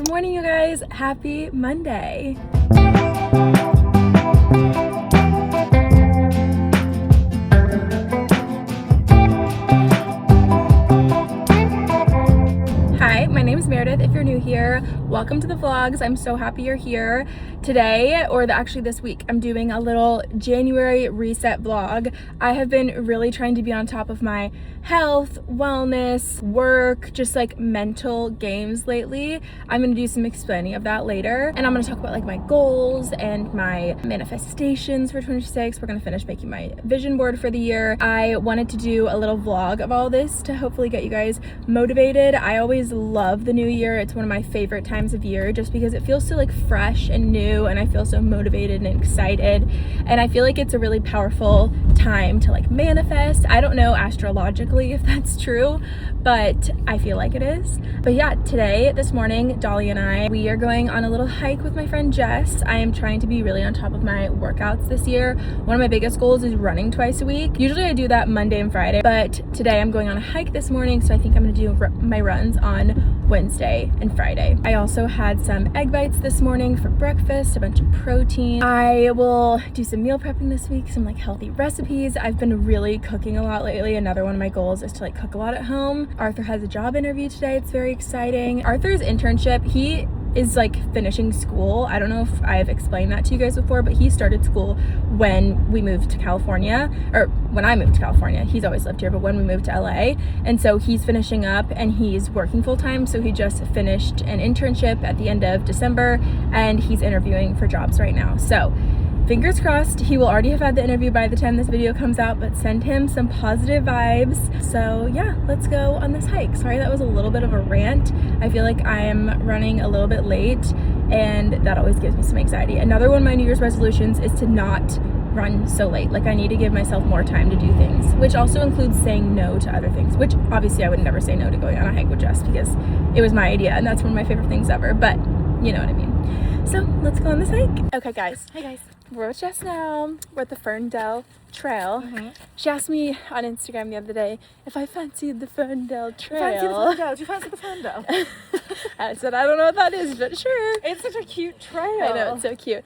Good morning, you guys. Happy Monday. Hi, my name is Meredith. If you're new here, welcome to the vlogs. I'm so happy you're here. Today, actually this week, I'm doing a little January reset vlog. I have been really trying to be on top of my health, wellness, work, just like mental games lately. I'm gonna do some explaining of that later, and I'm gonna talk about like my goals and my manifestations for 2026. We're gonna finish making my vision board for the year. I wanted to do a little vlog of all this to hopefully get you guys motivated. I always love the new year. It's one of my favorite times of year just because it feels so like fresh and new, and I feel so motivated and excited, and I feel like it's a really powerful time to like manifest. I don't know astrologically if that's true, but I feel like it is. But yeah, this morning, Dolly and I, we are going on a little hike with my friend Jess. I am trying to be really on top of my workouts this year. One of my biggest goals is running twice a week. Usually I do that Monday and Friday, but today I'm going on a hike this morning, so I think I'm gonna do my runs on Wednesday and Friday. I also had some egg bites this morning for breakfast, a bunch of protein. I will do some meal prepping this week, some like healthy recipes. I've been really cooking a lot lately. Another one of my goals is to like cook a lot at home. Arthur has a job interview today. It's very exciting. Arthur's internship, he is like finishing school. I don't know if I've explained that to you guys before, but he started school when we moved to California, or when I moved to California. He's always lived here, but when we moved to LA, and so he's finishing up and he's working full time. So he just finished an internship at the end of December and he's interviewing for jobs right now. So fingers crossed, he will already have had the interview by the time this video comes out, but send him some positive vibes. So yeah, let's go on this hike. Sorry, that was a little bit of a rant. I feel like I am running a little bit late and that always gives me some anxiety. Another one of my New Year's resolutions is to not run so late. Like I need to give myself more time to do things, which also includes saying no to other things, which obviously I would never say no to going on a hike with Jess because it was my idea and that's one of my favorite things ever, but you know what I mean. So let's go on this hike. Okay guys. Hey guys. We're with Jess now. We're at the Ferndale Trail. She asked me on Instagram the other day if I fancied the Ferndale Trail. Do you fancy the Ferndale? I said, I don't know what that is, but sure. It's such a cute trail. I know, it's so cute.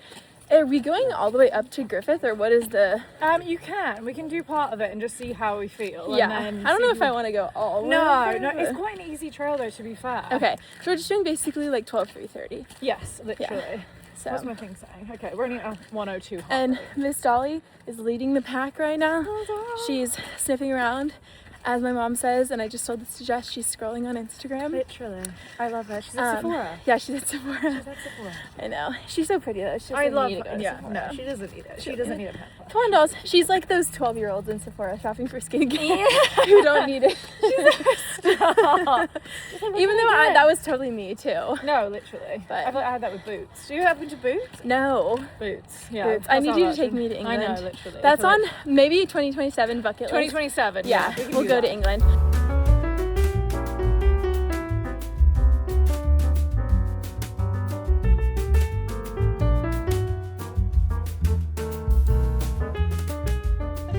Are we going all the way up to Griffith, or what is the... You can. We can do part of it and just see how we feel. Yeah. And then I don't know if I want to go all the way up. No, it's quite an easy trail though, to be fair. Okay, so we're just doing basically like 12, 3:30. Yes, literally. Yeah. So. What's my thing saying? Okay, we're only at 102. And Miss Dolly is leading the pack right now. She's sniffing around, as my mom says, and I just told this to Jess, she's scrolling on Instagram. Literally. I love her. She's at Sephora. Yeah, she's at Sephora. She's at Sephora. I know. She's so pretty though. She I doesn't love need to go her. to Yeah, Sephora. no, she doesn't need it. She doesn't need a pet. Come on, dolls. She's like those 12-year-olds in Sephora shopping for skincare who don't need it. Even though that was totally me too. No, literally. But I thought I had that with Boots. Do you have to Boots? No. Boots. Yeah. Boots. I need you to take me to England. I know, literally. That's on maybe 2027 bucket list. 2027. Yeah, we'll go to England.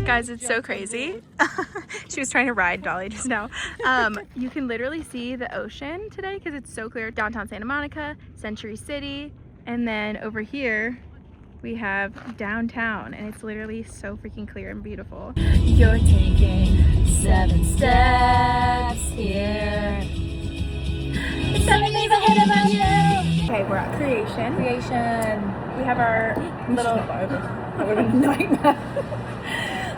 Guys, it's so crazy. She was trying to ride Dolly just now. You can literally see the ocean today because it's so clear. Downtown Santa Monica, Century City, and then over here we have downtown, and it's literally so freaking clear and beautiful. You're taking 7 steps here. 7 days ahead of you. Okay, we're at Creation. We have our little... That would have been a nightmare.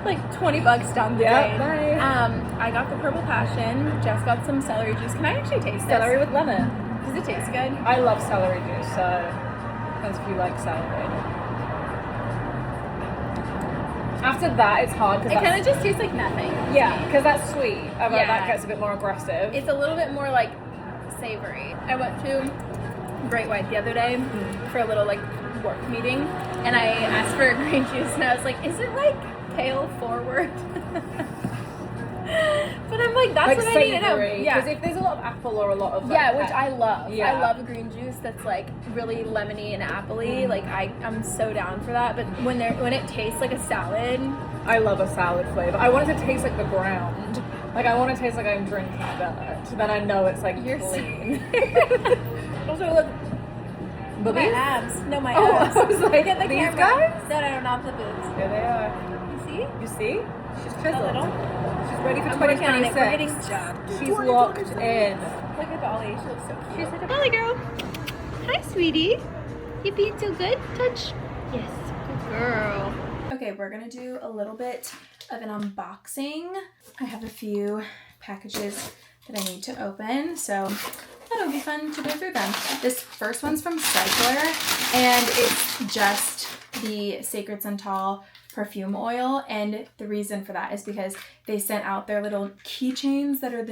like $20 down the drain. Bye. I got the purple passion. Jess got some celery juice. Can I actually taste Celery this? with lemon. Does it taste good? I love celery juice, so depends if you like celery. After that, it's hard. It kind of just tastes like nothing. Yeah, because that's sweet. Although Yeah. that gets a bit more aggressive. It's a little bit more like savory. I went to Great White the other day for a little like work meeting, and I asked for a green juice, and I was like, is it like pale forward? But I'm like, that's like what I need to know. Yeah, because if there's a lot of apple or a lot of like, which I love. Yeah. I love a green juice that's like really lemony and appley. Like I'm so down for that. But when it tastes like a salad, I love a salad flavor. I want it to taste like the ground. Like I want to taste like I'm drinking dirt. Then I know it's like you're clean. Also, look. My Boobies? abs. No, my Oh, abs. I was like, Get the these camera. guys? No, not the boobs. There they are. You see? You see? She's A chiseled. little. She's ready for I'm working on it. 2026. We're getting jabbed. She's locked in. Look at Dolly. She looks so cute. She's like a belly girl. Hi, sweetie. You being so good? Touch. Yes, good girl. Okay, we're gonna do a little bit of an unboxing. I have a few packages that I need to open, so that'll be fun to go through them. This first one's from Cycler, and it's just the Sacred Santal perfume oil, and the reason for that is because they sent out their little keychains that are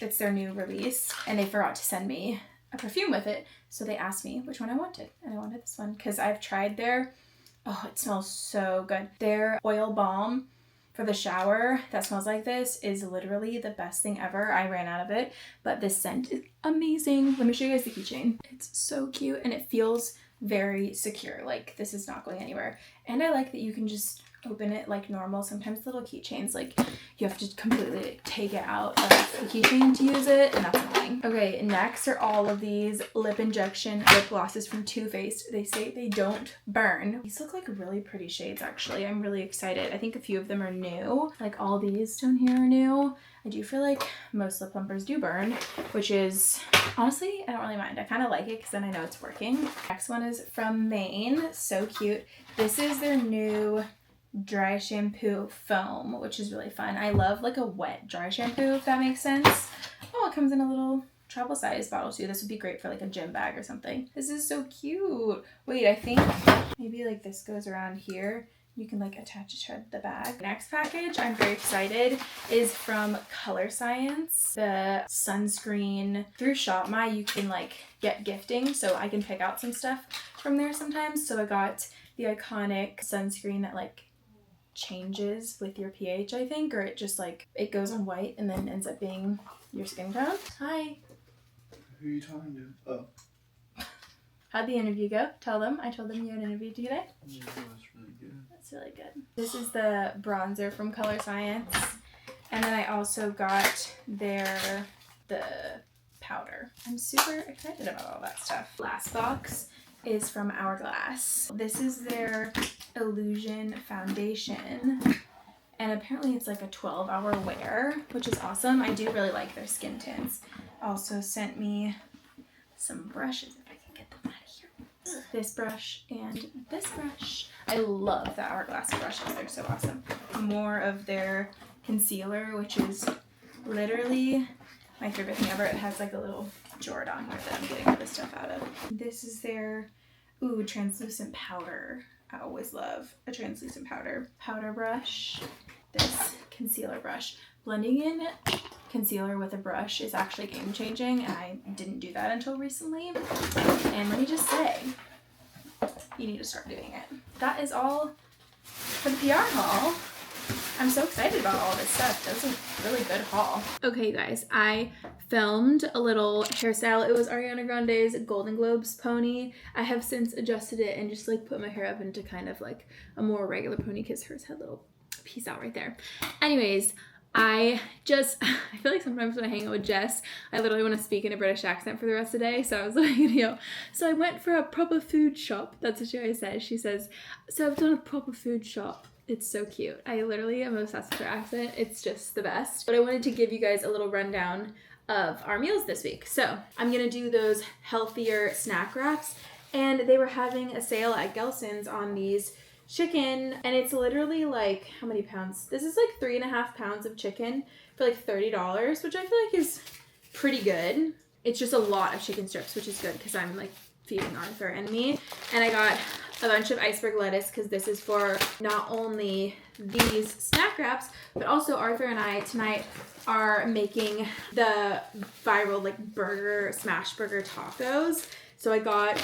it's their new release, and they forgot to send me a perfume with it, so they asked me which one I wanted, and I wanted this one because I've tried it smells so good. Their oil balm for the shower that smells like this is literally the best thing ever. I ran out of it, but this scent is amazing. Let me show you guys the keychain. It's so cute and it feels very secure. Like this is not going anywhere. And I like that you can just open it like normal. Sometimes little keychains, like you have to completely take it out of the keychain to use it, and that's annoying. Okay, next are all of these lip injection lip glosses from Too Faced. They say they don't burn. These look like really pretty shades actually. I'm really excited. I think a few of them are new. Like all these down here are new. I do feel like most lip plumpers do burn, which is honestly, I don't really mind. I kind of like it because then I know it's working. Next one is from Maine. So cute. This is their new dry shampoo foam, which is really fun. I love like a wet dry shampoo, if that makes sense. Oh, it comes in a little travel size bottle too. This would be great for like a gym bag or something. This is so cute. Wait, I think maybe like this goes around here. You can like attach it to the bag. Next package, I'm very excited, is from Color Science. The sunscreen through ShopMy, you can like get gifting, so I can pick out some stuff from there sometimes. So I got the iconic sunscreen that like changes with your pH, I think, or it just like it goes on white and then ends up being your skin tone. Hi. Who are you talking to? Oh. How'd the interview go? Tell them. I told them you had an interview today. Yeah, that's really good. That's really good. This is the bronzer from Color Science. And then I also got the powder. I'm super excited about all that stuff. Last box is from Hourglass. This is their Illusion foundation. And apparently it's like a 12-hour wear, which is awesome. I do really like their skin tints. Also sent me some brushes, if I can get them out of here. This brush and this brush. I love the Hourglass brushes. They're so awesome. More of their concealer, which is literally my favorite thing ever. It has like a little Jordan with it. I'm getting all this stuff out of. This is their, translucent powder. I always love a translucent powder. Powder brush. This concealer brush. Blending in concealer with a brush is actually game changing, and I didn't do that until recently. And let me just say, you need to start doing it. That is all for the PR haul. I'm so excited about all this stuff. That was a really good haul. Okay, guys, I filmed a little hairstyle. It was Ariana Grande's Golden Globes pony. I have since adjusted it and just like put my hair up into kind of like a more regular pony because hers had a little piece out right there. Anyways, I feel like sometimes when I hang out with Jess, I literally want to speak in a British accent for the rest of the day. So I was like, so I went for a proper food shop. That's what she always says. She says, so I've done a proper food shop. It's so cute. I literally am obsessed with her accent. It's just the best. But I wanted to give you guys a little rundown of our meals this week. So I'm gonna do those healthier snack wraps, and they were having a sale at Gelson's on these chicken, and it's literally like, how many pounds? This is like 3.5 pounds of chicken for like $30, which I feel like is pretty good. It's just a lot of chicken strips, which is good because I'm like feeding Arthur and me. And I got a bunch of iceberg lettuce because this is for not only these snack wraps, but also Arthur and I tonight are making the viral like smash burger tacos. So I got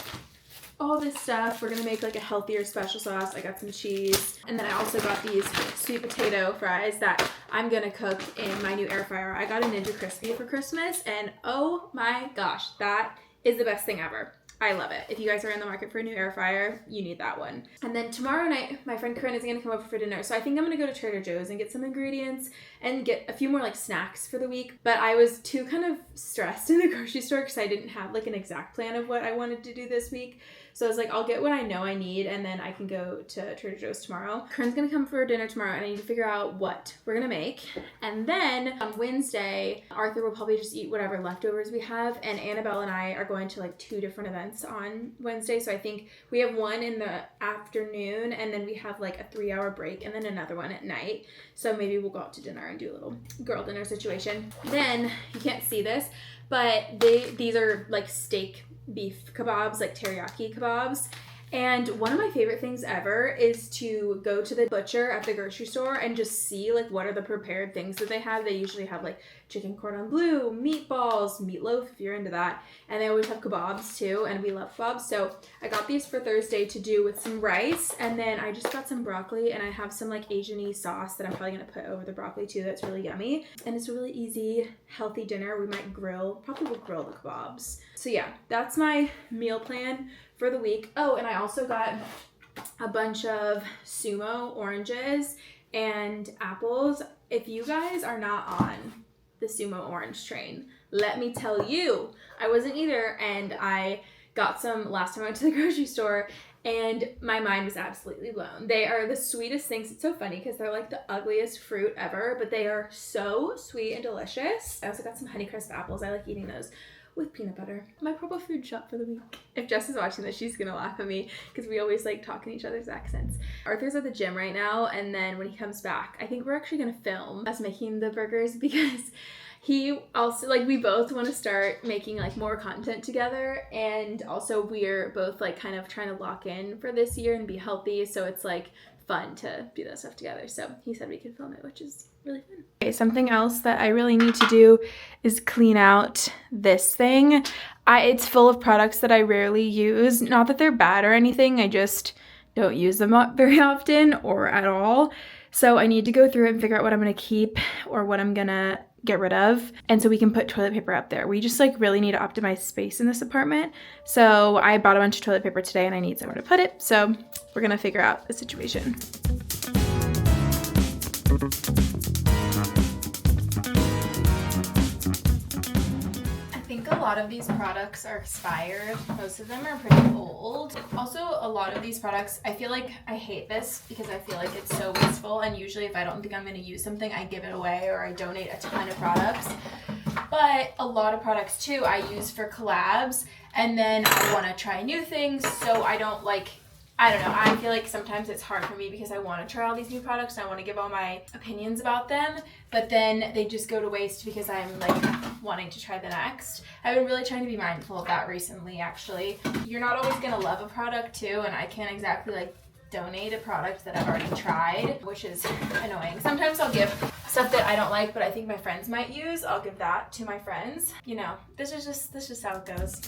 all this stuff. We're gonna make like a healthier special sauce. I got some cheese, and then I also got these sweet potato fries that I'm gonna cook in my new air fryer. I got a Ninja Crispy for Christmas, and oh my gosh, that is the best thing ever. I love it. If you guys are in the market for a new air fryer, you need that one. And then tomorrow night, my friend Corinne is going to come over for dinner. So I think I'm going to go to Trader Joe's and get some ingredients and get a few more like snacks for the week. But I was too kind of stressed in the grocery store because I didn't have like an exact plan of what I wanted to do this week. So I was like, I'll get what I know I need and then I can go to Trader Joe's tomorrow. Corinne's going to come for dinner tomorrow and I need to figure out what we're going to make. And then on Wednesday, Arthur will probably just eat whatever leftovers we have. And Annabelle and I are going to like 2 different events on Wednesday. So I think we have one in the afternoon and then we have like a 3-hour break and then another one at night. So maybe we'll go out to dinner and do a little girl dinner situation. Then, you can't see this, but these are like steak beef kebabs, like teriyaki kebabs. And one of my favorite things ever is to go to the butcher at the grocery store and just see like what are the prepared things that they have. They usually have like chicken cordon bleu, meatballs, meatloaf if you're into that. And they always have kebabs too, and we love kebabs. So I got these for Thursday to do with some rice, and then I just got some broccoli and I have some like Asian-y sauce that I'm probably gonna put over the broccoli too. That's really yummy. And it's a really easy, healthy dinner. We might probably will grill the kebabs. So yeah, that's my meal plan for the week. Oh, and I also got a bunch of Sumo oranges and apples. If you guys are not on the Sumo orange train, let me tell you, I wasn't either, and I got some last time I went to the grocery store and my mind was absolutely blown. They are the sweetest things. It's so funny because they're like the ugliest fruit ever, but they are so sweet and delicious. I also got some Honeycrisp apples. I like eating those with peanut butter. My proper food shop for the week. If Jess is watching this, she's gonna laugh at me because we always like talk in each other's accents. Arthur's at the gym right now, and then when he comes back, I think we're actually gonna film us making the burgers because he also, like, we both want to start making like more content together, and also we're both like kind of trying to lock in for this year and be healthy, so it's like fun to do that stuff together. So he said we could film it, which is really fun. Okay, something else that I really need to do is clean out this thing. It's full of products that I rarely use. Not that they're bad or anything, I just don't use them very often or at all. So I need to go through it and figure out what I'm gonna keep or what I'm gonna get rid of, and so we can put toilet paper up there. We just like really need to optimize space in this apartment. So I bought a bunch of toilet paper today and I need somewhere to put it. So we're gonna figure out the situation. A lot of these products are expired. Most of them are pretty old. Also, a lot of these products, I feel like I hate this because I feel like it's so wasteful, and usually if I don't think I'm going to use something, I give it away or I donate a ton of products. But a lot of products too I use for collabs, and then I want to try new things, so I don't know, I feel like sometimes it's hard for me because I want to try all these new products and I want to give all my opinions about them, but then they just go to waste because I'm like wanting to try the next. I've been really trying to be mindful of that recently, actually. You're not always going to love a product too, and I can't exactly like donate a product that I've already tried, which is annoying. Sometimes I'll give stuff that I don't like but I think my friends might use. I'll give that to my friends. You know, this is just how it goes.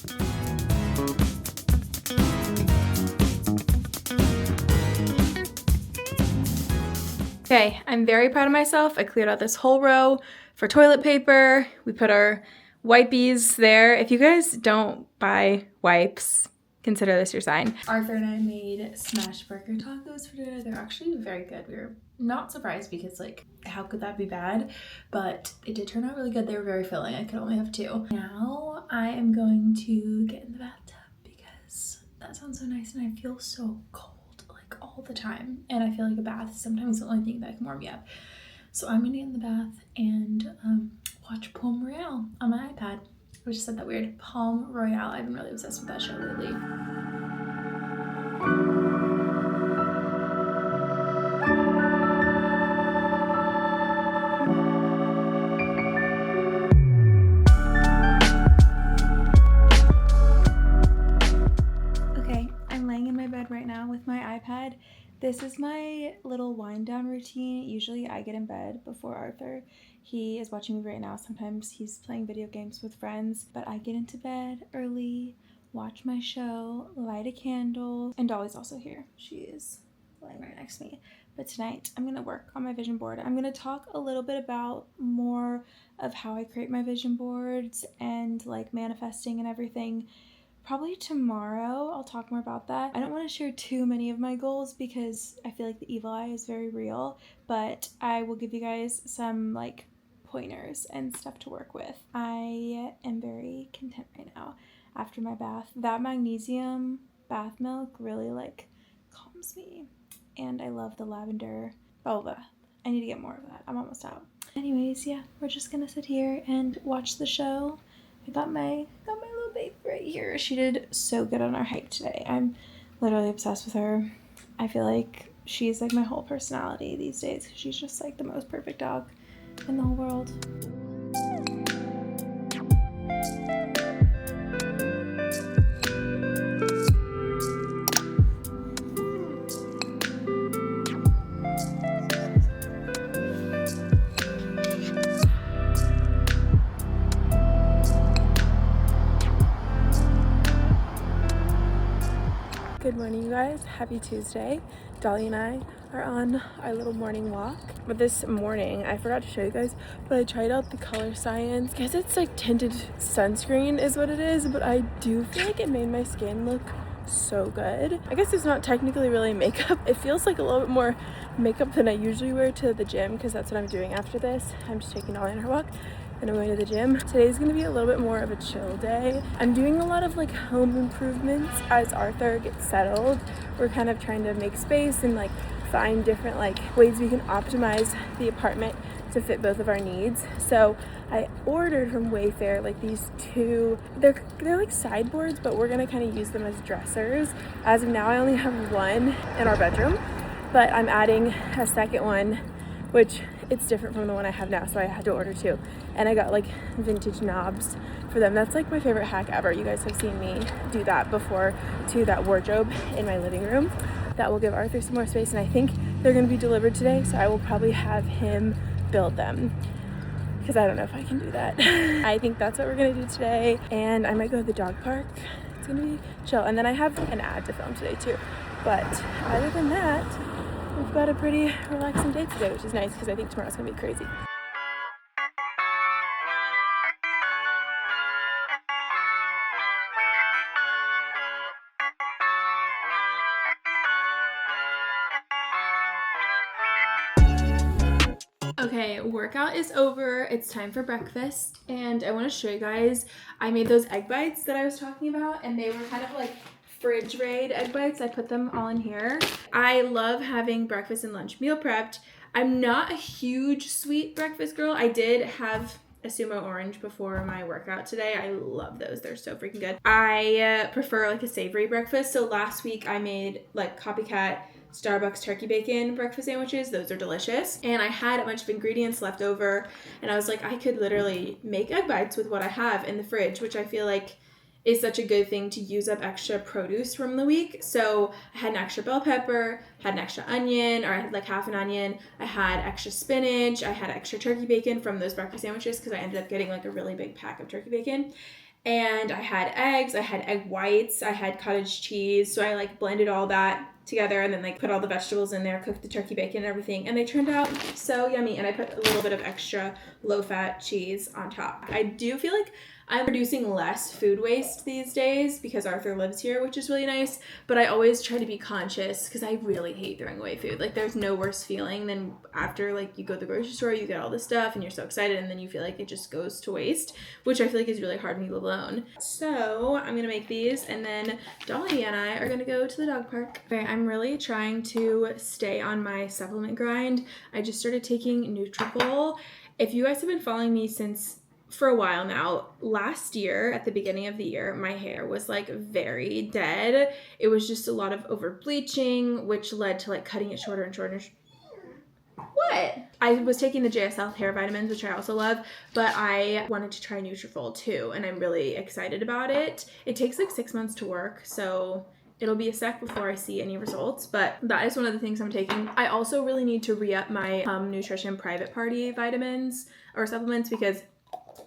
Okay, I'm very proud of myself. I cleared out this whole row for toilet paper. We put our wipies there. If you guys don't buy wipes, consider this your sign. Arthur and I made smash burger tacos for dinner. They're actually very good. We were not surprised because like, how could that be bad? But it did turn out really good. They were very filling. I could only have 2. Now I am going to get in the bathtub because that sounds so nice and I feel so cold all the time, and I feel like a bath is sometimes the only thing that can warm me up. So I'm gonna get in the bath and watch Palm Royale on my iPad. I just said that weird. Palm Royale. I've been really obsessed with that show lately. Okay, I'm laying in my bed right now with my iPad. This is my little wind down routine. Usually I get in bed before Arthur. He is watching me right now. Sometimes he's playing video games with friends, but I get into bed early, watch my show, light a candle, and Dolly's also here. She is laying right next to me. But tonight I'm gonna work on my vision board. I'm gonna talk a little bit about more of how I create my vision boards and like manifesting and everything probably tomorrow I'll talk more about that. I don't want to share too many of my goals because I feel like the evil eye is very real, but I will give you guys some like pointers and stuff to work with. I am very content right now after my bath. That magnesium bath milk really like calms me, and I love the lavender boba. I need to get more of that. I'm almost out. Anyways, yeah, we're just gonna sit here and watch the show. I got my little babe right here. She did so good on our hike today. I'm literally obsessed with her. I feel like she's like my whole personality these days. She's just like the most perfect dog in the whole world. Good morning, you guys. Happy Tuesday. Dolly and I are on our little morning walk. But this morning, I forgot to show you guys, but I tried out the Color Science. I guess it's like tinted sunscreen is what it is, but I do feel like it made my skin look so good. I guess it's not technically really makeup. It feels like a little bit more makeup than I usually wear to the gym because that's what I'm doing after this. I'm just taking Dolly on her walk and I'm going to the gym. Today's gonna be a little bit more of a chill day. I'm doing a lot of like home improvements as Arthur gets settled. We're kind of trying to make space and like find different like ways we can optimize the apartment to fit both of our needs. So I ordered from Wayfair like these two, they're like sideboards, but we're gonna kind of use them as dressers. As of now, I only have one in our bedroom, but I'm adding a second one, which it's different from the one I have now, so I had to order two. And I got like vintage knobs for them. That's like my favorite hack ever. You guys have seen me do that before to that wardrobe in my living room. That will give Arthur some more space, and I think they're gonna be delivered today, so I will probably have him build them because I don't know if I can do that. I think that's what we're gonna do today, and I might go to the dog park. It's gonna be chill. And then I have an ad to film today too. But other than that, we've got a pretty relaxing day today, which is nice because I think tomorrow's gonna be crazy. Okay, workout is over. It's time for breakfast, and I want to show you guys, I made those egg bites that I was talking about, and they were kind of like fridge raid egg bites. I put them all in here. I love having breakfast and lunch meal prepped. I'm not a huge sweet breakfast girl. I did have a sumo orange before my workout today. I love those. They're so freaking good. I prefer like a savory breakfast. So last week I made like copycat Starbucks turkey bacon breakfast sandwiches. Those are delicious. And I had a bunch of ingredients left over, and I was like, I could literally make egg bites with what I have in the fridge, which I feel like is such a good thing to use up extra produce from the week. So I had an extra bell pepper, had an extra onion, or I had like half an onion. I had extra spinach. I had extra turkey bacon from those breakfast sandwiches because I ended up getting like a really big pack of turkey bacon. And I had eggs, I had egg whites, I had cottage cheese. So I like blended all that together and then like put all the vegetables in there, cooked the turkey bacon and everything, and they turned out so yummy. And I put a little bit of extra low-fat cheese on top. I do feel like I'm producing less food waste these days because Arthur lives here, which is really nice, but I always try to be conscious because I really hate throwing away food. Like there's no worse feeling than after like you go to the grocery store, you get all this stuff and you're so excited and then you feel like it just goes to waste, which I feel like is really hard when you live alone. So I'm gonna make these, and then Dolly and I are gonna go to the dog park. Okay, I'm really trying to stay on my supplement grind. I just started taking Nutrafol. If you guys have been following me for a while now, last year at the beginning of the year, my hair was like very dead. It was just a lot of over bleaching, which led to like cutting it shorter and shorter. What? I was taking the JSL hair vitamins, which I also love, but I wanted to try Nutrafol too, and I'm really excited about it. It takes like 6 months to work, so it'll be a sec before I see any results, but that is one of the things I'm taking. I also really need to re-up my Nutrition Private Party vitamins or supplements because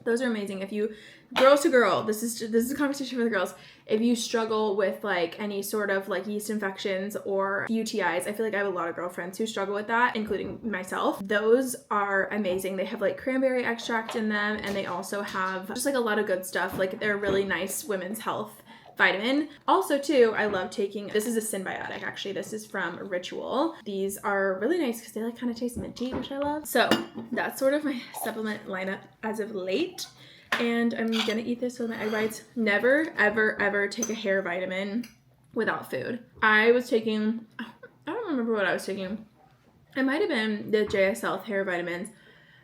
those are amazing. If you, girls to girl, this is a conversation for the girls. If you struggle with like any sort of like yeast infections or UTIs, I feel like I have a lot of girlfriends who struggle with that, including myself. Those are amazing. They have like cranberry extract in them, and they also have just like a lot of good stuff. Like they're really nice women's health vitamin. Also too, I love taking, this is a symbiotic actually. This is from Ritual. These are really nice because they like kind of taste minty, which I love. So that's sort of my supplement lineup as of late. And I'm gonna eat this with my egg whites. Never, ever, ever take a hair vitamin without food. I was taking, I don't remember what I was taking. It might have been the JSL hair vitamins,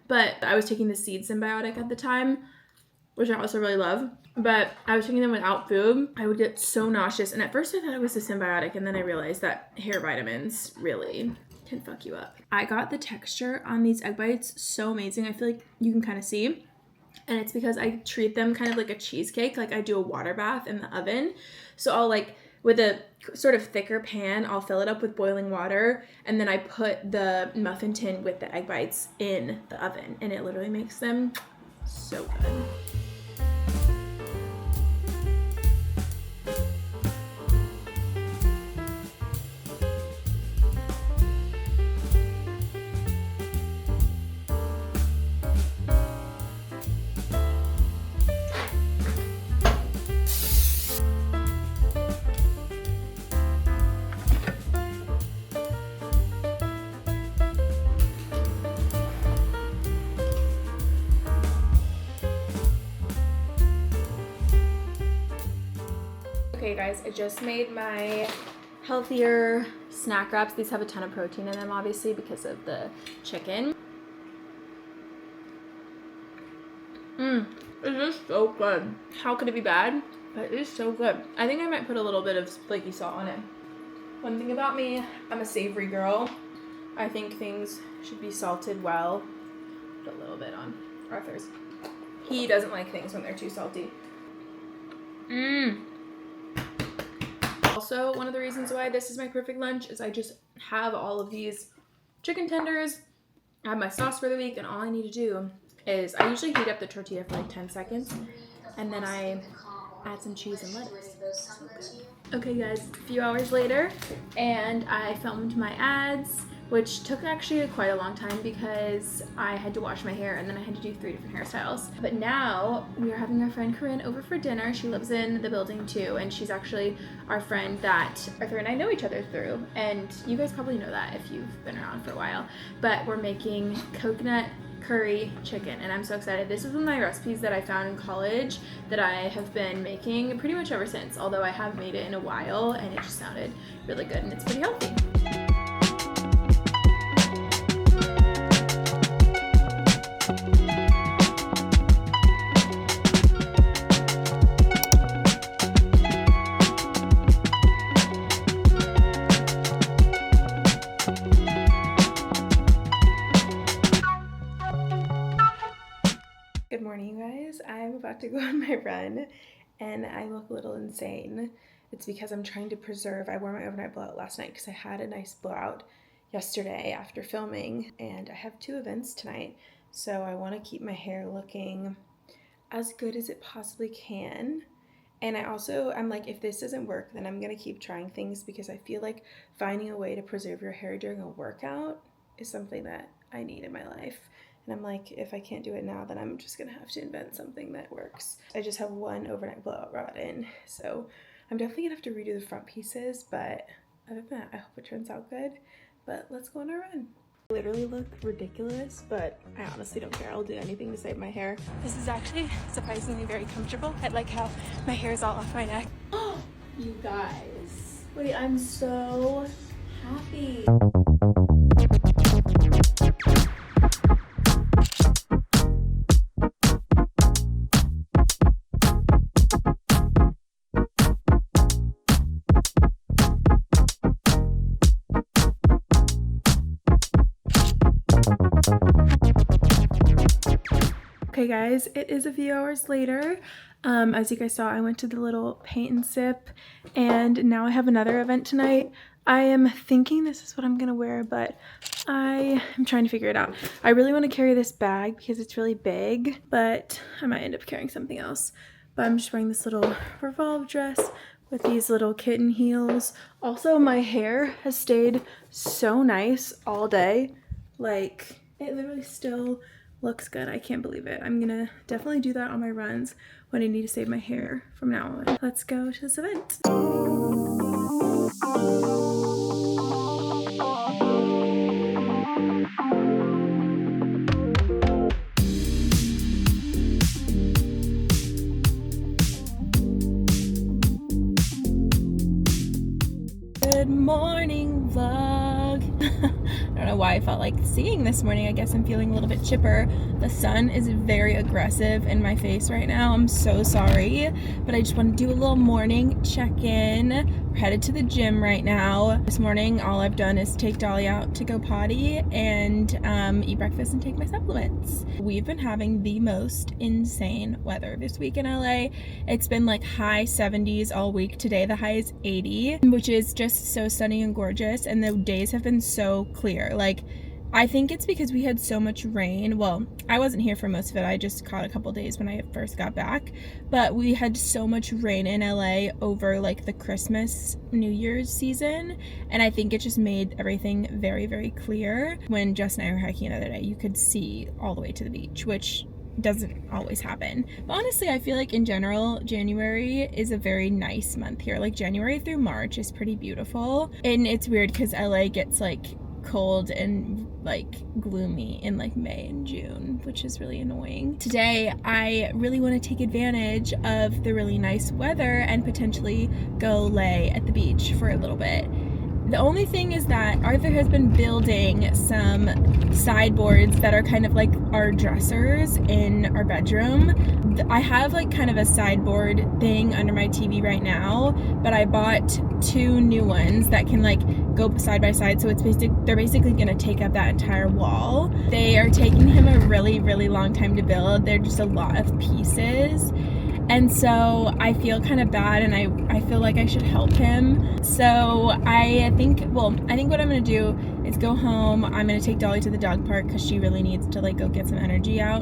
but I was taking the seed symbiotic at the time, which I also really love. But I was taking them without food. I would get so nauseous. And at first I thought it was the symbiotic, and then I realized that hair vitamins really can fuck you up. I got the texture on these egg bites so amazing. I feel like you can kind of see. And it's because I treat them kind of like a cheesecake. Like I do a water bath in the oven. So I'll like, with a sort of thicker pan, I'll fill it up with boiling water. And then I put the muffin tin with the egg bites in the oven. And it literally makes them so good. Okay guys, I just made my healthier snack wraps. These have a ton of protein in them obviously because of the chicken. It's just so good. How could it be bad? But it is so good. I think I might put a little bit of flaky salt on it. One thing about me, I'm a savory girl. I think things should be salted well. Put a little bit on Arthur's. He doesn't like things when they're too salty. Also, one of the reasons why this is my perfect lunch is I just have all of these chicken tenders. I have my sauce for the week, and all I need to do is I usually heat up the tortilla for like 10 seconds, and then I add some cheese and lettuce. Okay guys, a few hours later, and I filmed my ads, which took actually quite a long time because I had to wash my hair and then I had to do 3 different hairstyles. But now we are having our friend Corinne over for dinner. She lives in the building too, and she's actually our friend that Arthur and I know each other through. And you guys probably know that if you've been around for a while. But we're making coconut curry chicken, and I'm so excited. This was one of my recipes that I found in college that I have been making pretty much ever since, although I haven't made it in a while, and it just sounded really good and it's pretty healthy. Good morning, you guys. I'm about to go on my run and I look a little insane. It's because I'm trying to preserve. I wore my overnight blowout last night because I had a nice blowout yesterday after filming, and I have 2 events tonight. So I want to keep my hair looking as good as it possibly can. And I'm like, if this doesn't work, then I'm going to keep trying things, because I feel like finding a way to preserve your hair during a workout is something that I need in my life. And I'm like, if I can't do it now, then I'm just gonna have to invent something that works. I just have 1 overnight blowout rod in, so I'm definitely gonna have to redo the front pieces, but other than that, I hope it turns out good. But let's go on our run. I literally look ridiculous, but I honestly don't care. I'll do anything to save my hair. This is actually surprisingly very comfortable. I like how my hair is all off my neck. Oh, you guys. Wait, I'm so happy. Okay guys, it is a few hours later. As you guys saw, I went to the little paint and sip, and now I have another event tonight. I am thinking this is what I'm gonna wear, but I am trying to figure it out. I really want to carry this bag because it's really big, but I might end up carrying something else. But I'm just wearing this little Revolve dress with these little kitten heels. Also, my hair has stayed so nice all day. Like, it literally still looks good. I can't believe it. I'm gonna definitely do that on my runs when I need to save my hair from now on. Let's go to this event. Good morning, vlog. I don't know why I felt like singing this morning. I guess I'm feeling a little bit chipper. The sun is very aggressive in my face right now. I'm so sorry, but I just want to do a little morning check-in. We're headed to the gym right now. This morning, all I've done is take Dolly out to go potty and eat breakfast and take my supplements. We've been having the most insane weather this week in LA. It's been like high 70s all week. Today, the high is 80, which is just so stunning and gorgeous, and the days have been so clear. Like, I think it's because we had so much rain. Well, I wasn't here for most of it. I just caught a couple days when I first got back, but we had so much rain in LA over like the Christmas New Year's season, and I think it just made everything very, very clear. When Jess and I were hiking the other day, you could see all the way to the beach, which doesn't always happen. But honestly, I feel like in general, January is a very nice month here. Like January through March is pretty beautiful, and it's weird because LA gets like cold and like gloomy in like May and June, which is really annoying. Today, I really want to take advantage of the really nice weather and potentially go lay at the beach for a little bit. The only thing is that Arthur has been building some sideboards that are kind of like our dressers in our bedroom. I have like kind of a sideboard thing under my TV right now, but I bought 2 new ones that can like go side by side, so they're basically gonna take up that entire wall. They are taking him a really, really long time to build. They're just a lot of pieces. And so I feel kind of bad, and I feel like I should help him. So I think what I'm gonna do is go home. I'm gonna take Dolly to the dog park because she really needs to like go get some energy out,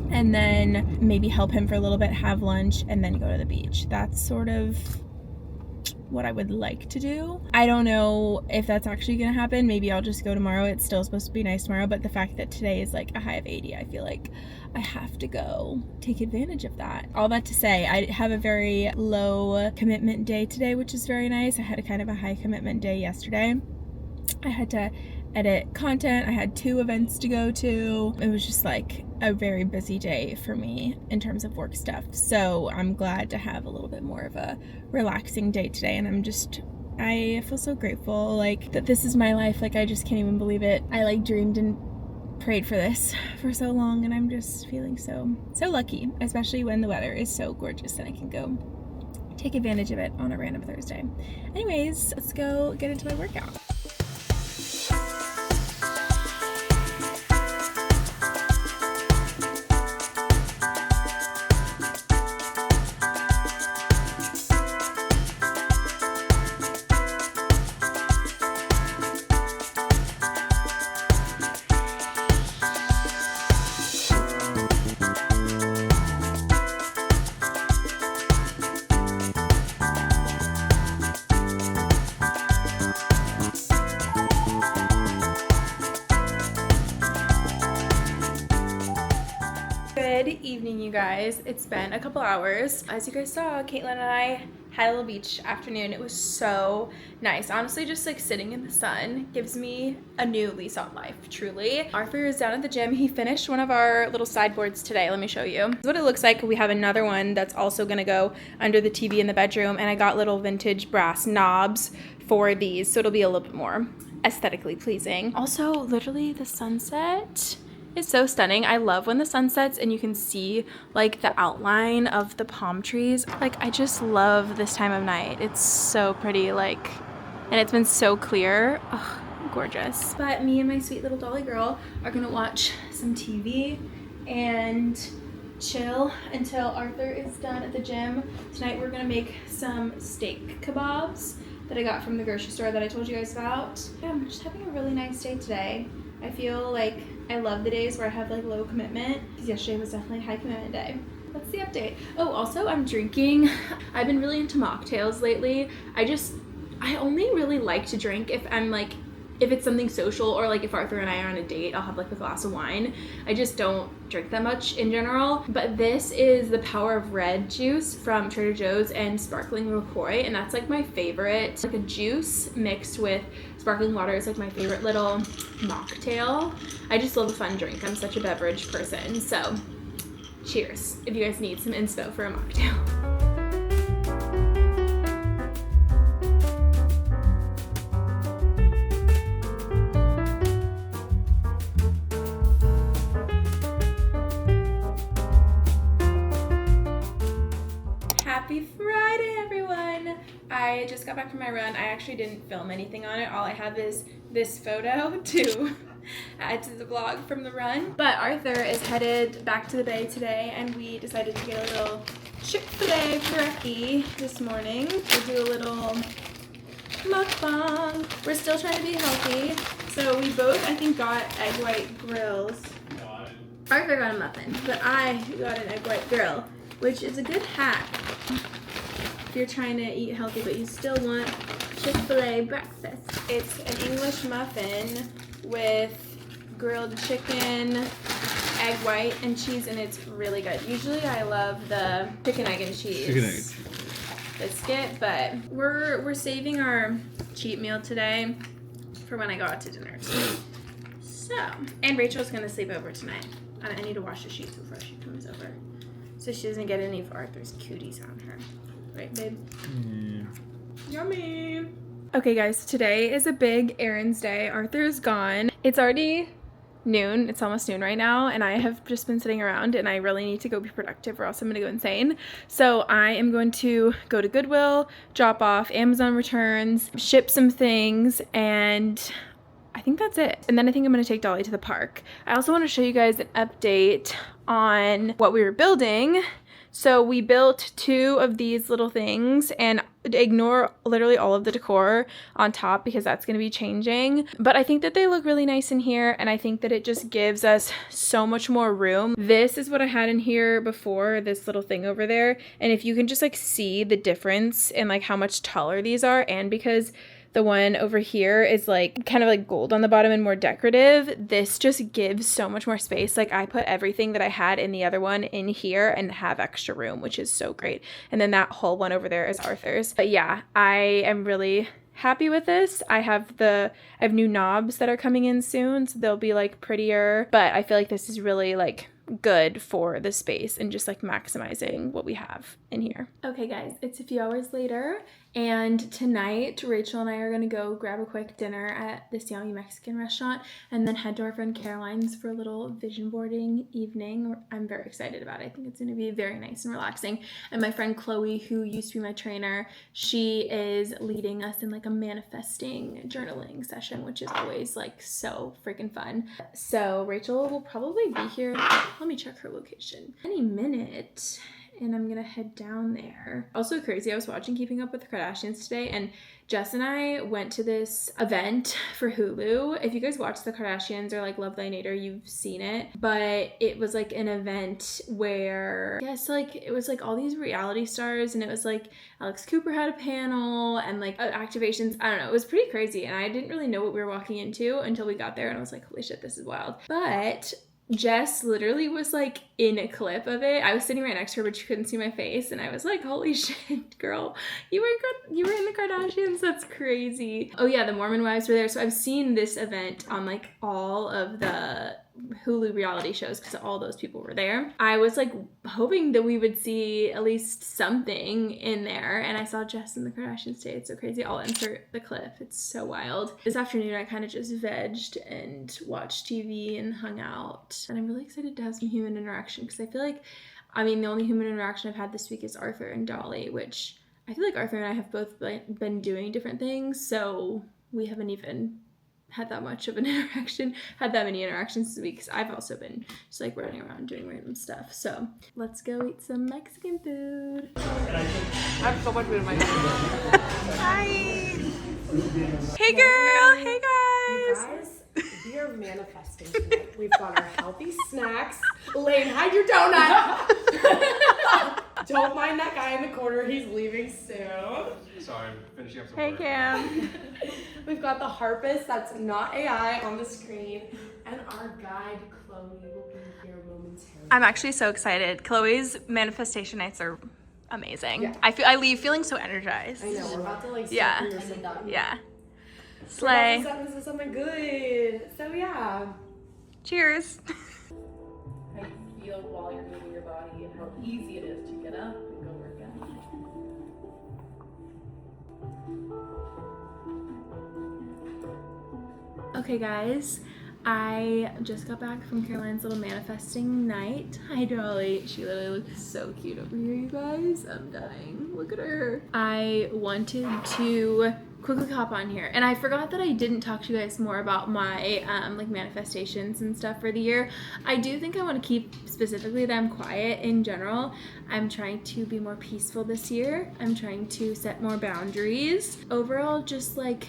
and then maybe help him for a little bit, have lunch, and then go to the beach. That's sort of what I would like to do. I don't know if that's actually gonna happen. Maybe I'll just go tomorrow. It's still supposed to be nice tomorrow, but the fact that today is like a high of 80, I feel like I have to go take advantage of that. All that to say, I have a very low commitment day today, which is very nice. I had a kind of a high commitment day yesterday. I had to edit content. I had 2 events to go to. It was just like a very busy day for me in terms of work stuff. So I'm glad to have a little bit more of a relaxing day today, and I feel so grateful like that this is my life. Like I just can't even believe it. I like dreamed and prayed for this for so long, and I'm just feeling so lucky, especially when the weather is so gorgeous and I can go take advantage of it on a random Thursday. Anyways, let's go get into my workout. Good evening, you guys. It's been a couple hours. As you guys saw, Caitlin and I had a little beach afternoon. It was so nice. Honestly, just like sitting in the sun gives me a new lease on life, truly. Arthur is down at the gym. He finished one of our little sideboards today. Let me show you. This is what it looks like. We have another one that's also gonna go under the TV in the bedroom, and I got little vintage brass knobs for these, so it'll be a little bit more aesthetically pleasing. Also, literally the sunset is so stunning. I love when the sun sets and you can see like the outline of the palm trees. Like I just love this time of night. It's so pretty, like, and it's been so clear. Ugh, gorgeous. But me and my sweet little Dolly girl are gonna watch some TV and chill until Arthur is done at the gym. Tonight we're gonna make some steak kebabs that I got from the grocery store that I told you guys about. Yeah, I'm just having a really nice day today. I feel like I love the days where I have like low commitment, because yesterday was definitely a high commitment day. That's the update. Oh, also I'm drinking. I've been really into mocktails lately. I only really like to drink if I'm like if it's something social, or like if Arthur and I are on a date, I'll have like a glass of wine. I just don't drink that much in general. But this is the Power of Red juice from Trader Joe's and sparkling LaCroix, and that's like my favorite. Like a juice mixed with sparkling water is like my favorite little mocktail. I just love a fun drink. I'm such a beverage person. So cheers if you guys need some inspo for a mocktail. Happy Friday, everyone! I just got back from my run. I actually didn't film anything on it. All I have is this photo to add to the vlog from the run. But Arthur is headed back to the bay today, and we decided to get a little Chick-fil-A brekkie this morning. We'll do a little mukbang. We're still trying to be healthy. So we both, I think, got egg white grills. Arthur got a muffin, but I got an egg white grill, which is a good hack if you're trying to eat healthy but you still want Chick-fil-A breakfast. It's an English muffin with grilled chicken, egg white, and cheese, and it's really good. Usually I love the chicken, egg, and cheese biscuit, but we're saving our cheat meal today for when I go out to dinner. So, and Rachel's gonna sleep over tonight. I need to wash the sheets before she comes over, so she doesn't get any of Arthur's cooties on her. Right, babe? Yummy! Okay, guys, today is a big errands day. Arthur's gone. It's already noon. It's almost noon right now, and I have just been sitting around, and I really need to go be productive or else I'm gonna go insane. So I am going to go to Goodwill, drop off Amazon returns, ship some things, and I think that's it. And then I think I'm gonna take Dolly to the park. I also wanna show you guys an update on what we were building. So we built 2 of these little things, and ignore literally all of the decor on top because that's going to be changing. But I think that they look really nice in here, and I think that it just gives us so much more room. This is what I had in here before, this little thing over there. And if you can just like see the difference in like how much taller these are, and because the one over here is like kind of like gold on the bottom and more decorative, this just gives so much more space. Like I put everything that I had in the other one in here and have extra room, which is so great. And then that whole one over there is Arthur's. But yeah, I am really happy with this. I have new knobs that are coming in soon, so they'll be like prettier, but I feel like this is really like good for the space and just like maximizing what we have in here. Okay guys, it's a few hours later, and tonight Rachel and I are gonna go grab a quick dinner at this yummy Mexican restaurant and then head to our friend Caroline's for a little vision boarding evening. I'm very excited about it. I think it's gonna be very nice and relaxing. And my friend Chloe, who used to be my trainer, she is leading us in like a manifesting journaling session, which is always like so freaking fun. So Rachel will probably be here, let me check her location, any minute, and I'm gonna head down there. Also crazy, I was watching Keeping Up with the Kardashians today, and Jess and I went to this event for Hulu. If you guys watch the Kardashians or like Love Thy Nader, you've seen it, but it was like an event where, yes, like it was like all these reality stars, and it was like Alex Cooper had a panel and like activations. I don't know, it was pretty crazy, and I didn't really know what we were walking into until we got there, and I was like, holy shit, this is wild. But Jess literally was like in a clip of it. I was sitting right next to her, but she couldn't see my face, and I was like, holy shit, girl, you were in the Kardashians. That's crazy. Oh yeah, the Mormon wives were there. So I've seen this event on like all of the Hulu reality shows because all those people were there. I was like hoping that we would see at least something in there, and I saw Jess and the Kardashians today. It's so crazy. I'll insert the clip. It's so wild. This afternoon I kind of just vegged and watched TV and hung out, and I'm really excited to have some human interaction because I feel like, I mean, the only human interaction I've had this week is Arthur and Dolly, which I feel like Arthur and I have both been doing different things, so we haven't even had that much of an interaction, had that many interactions this week, because I've also been just like running around doing random stuff. So let's go eat some Mexican food. I have so much food in my hand. Hi. Hey girl. Hey guys. You guys, we are are manifesting tonight. We've got our healthy snacks. Lane, hide your donut. Don't mind that guy in the corner. He's leaving soon. Sorry, finishing up some Hey work. Cam. We've got the harpist that's not AI on the screen. And our guide, Chloe, will be here momentarily. I'm actually so excited. Chloe's manifestation nights are amazing. Yeah. I leave feeling so energized. I know, we're about to like Yeah. start through something. Yeah. We're Slay. about to step into something good. So yeah. Cheers. How you feel while you're moving your body and how easy it is to get up and go work out. Okay guys, I just got back from Caroline's little manifesting night. Hi Dolly. She literally looks so cute over here, you guys. I'm dying. Look at her. I wanted to quickly hop on here, and I forgot that I didn't talk to you guys more about my like manifestations and stuff for the year. I do think I want to keep specifically that I'm quiet in general. I'm trying to be more peaceful this year. I'm trying to set more boundaries. Overall, just like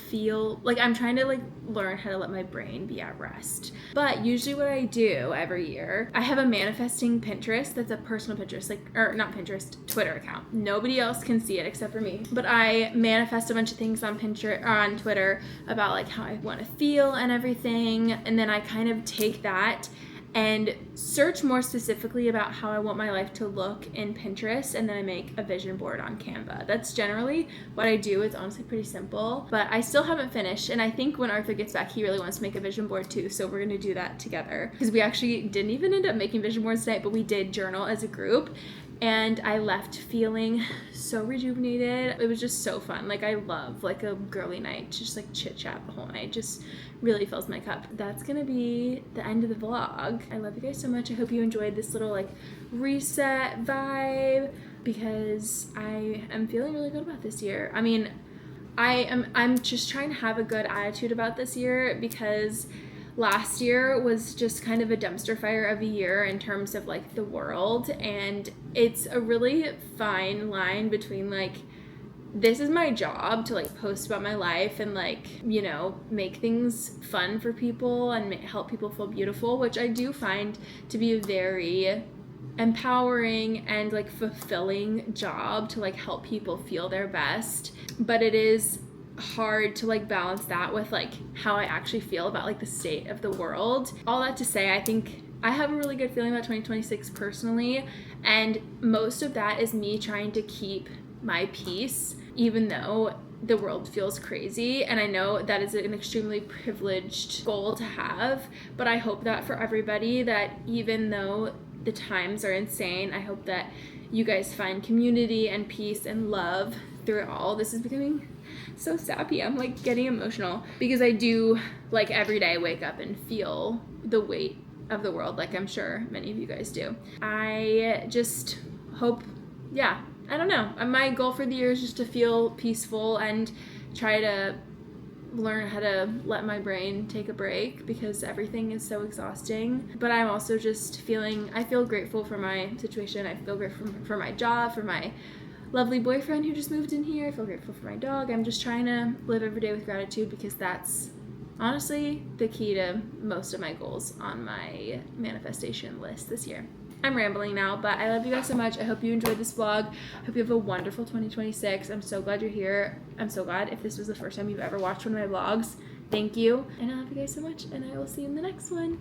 feel like I'm trying to like learn how to let my brain be at rest. But usually what I do every year, I have a manifesting Pinterest that's a personal Pinterest, like, or not Pinterest, Twitter account. Nobody else can see it except for me. But I manifest a bunch of things on Pinterest or on Twitter about like how I want to feel and everything. And then I kind of take that and search more specifically about how I want my life to look in Pinterest, and then I make a vision board on Canva. That's generally what I do. It's honestly pretty simple, but I still haven't finished, and I think when Arthur gets back, he really wants to make a vision board too, so we're gonna do that together. Because we actually didn't even end up making vision boards tonight, but we did journal as a group, and I left feeling so rejuvenated. It was just so fun. Like, I love like a girly night, just like chit chat the whole night. Just really fills my cup. That's gonna be the end of the vlog. I love you guys so much. I hope you enjoyed this little like reset vibe, because I am feeling really good about this year. I mean, I'm just trying to have a good attitude about this year, because last year was just kind of a dumpster fire of a year in terms of like the world, and it's a really fine line between like, this is my job to like post about my life and like, you know, make things fun for people and help people feel beautiful, which I do find to be a very empowering and like fulfilling job to like help people feel their best. But it is hard to like balance that with like how I actually feel about like the state of the world. All that to say, I think I have a really good feeling about 2026 personally, and most of that is me trying to keep my peace, even though the world feels crazy. And I know that is an extremely privileged goal to have, but I hope that for everybody, that even though the times are insane, I hope that you guys find community and peace and love through it all. This is becoming so sappy. I'm like getting emotional, because I do like every day wake up and feel the weight of the world, like I'm sure many of you guys do. I just hope, yeah, I don't know. My goal for the year is just to feel peaceful and try to learn how to let my brain take a break, because everything is so exhausting. But I'm also just I feel grateful for my situation. I feel grateful for my job, for my lovely boyfriend who just moved in here. I feel grateful for my dog. I'm just trying to live every day with gratitude, because that's honestly the key to most of my goals on my manifestation list this year. I'm rambling now, but I love you guys so much. I hope you enjoyed this vlog. I hope you have a wonderful 2026. I'm so glad you're here. I'm so glad if this was the first time you've ever watched one of my vlogs. Thank you. And I love you guys so much, and I will see you in the next one.